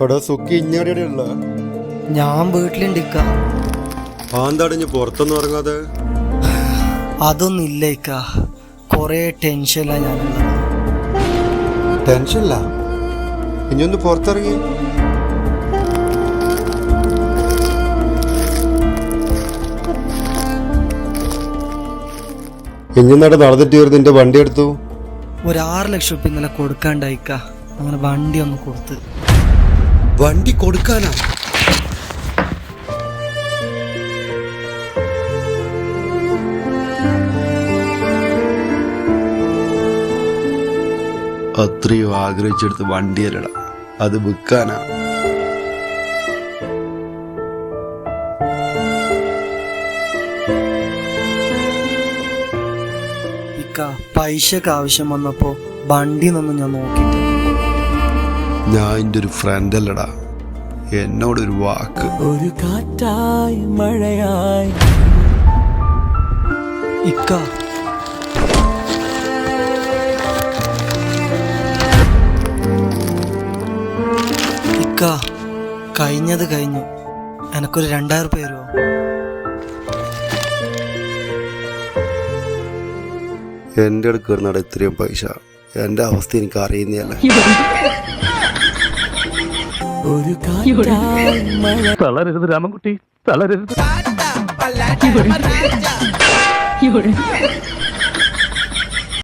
അവിടെ സുഖി ഇഞ്ഞാടിയുടെ ഉള്ള ഞാൻ വീട്ടിലുണ്ടിക്ക. ആന്താടിഞ്ഞ് പുറത്തൊന്നും ഇറങ്ങാതെ? അതൊന്നും ഇല്ല ഇക്ക, കൊറേ ടെൻഷനിലാ ഞാനുള്ളത്. ടെൻഷനില്ല? ഇനി ഒന്ന് പുറത്തിറങ്ങി. ഇനി നടന്നിട്ട് വരുന്ന നിന്റെ വണ്ടി എടുത്തു. ഒരു 6 ലക്ഷം ഉറുപ്പിക ഇന്നലെ കൊടുക്കാണ്ടായിക്ക. അങ്ങനെ വണ്ടി ഒന്ന് കൊടുത്ത്. വണ്ടി കൊടുക്കാനാ? അത്രയോ ആഗ്രഹിച്ചെടുത്ത് വണ്ടിയല്ലടാ, അത് വിൽക്കാനാ. ഇക്ക പൈസക്ക് ആവശ്യം വന്നപ്പോ വണ്ടി നിന്നും ഞാൻ നോക്കിട്ട്. ഞാൻ എൻ്റെ ഒരു ഫ്രണ്ട് അല്ലടാ, എന്നോടൊരു വാക്ക്. ഒരു കാറ്റായി മഴയായി ഇക്ക ഇക്ക കഴിഞ്ഞത് കഴിഞ്ഞു. എനക്കൊരു 2000 രൂപ തരുമോ? എൻ്റെ അടുക്ക് വരുന്നട ഇത്രയും പൈസ, എൻ്റെ അവസ്ഥ എനിക്ക് അറിയുന്നതല്ല. ഒരു കാറ്റായി മഴ. തളരരുത് രാമൻകുട്ടി, തളരരുത്.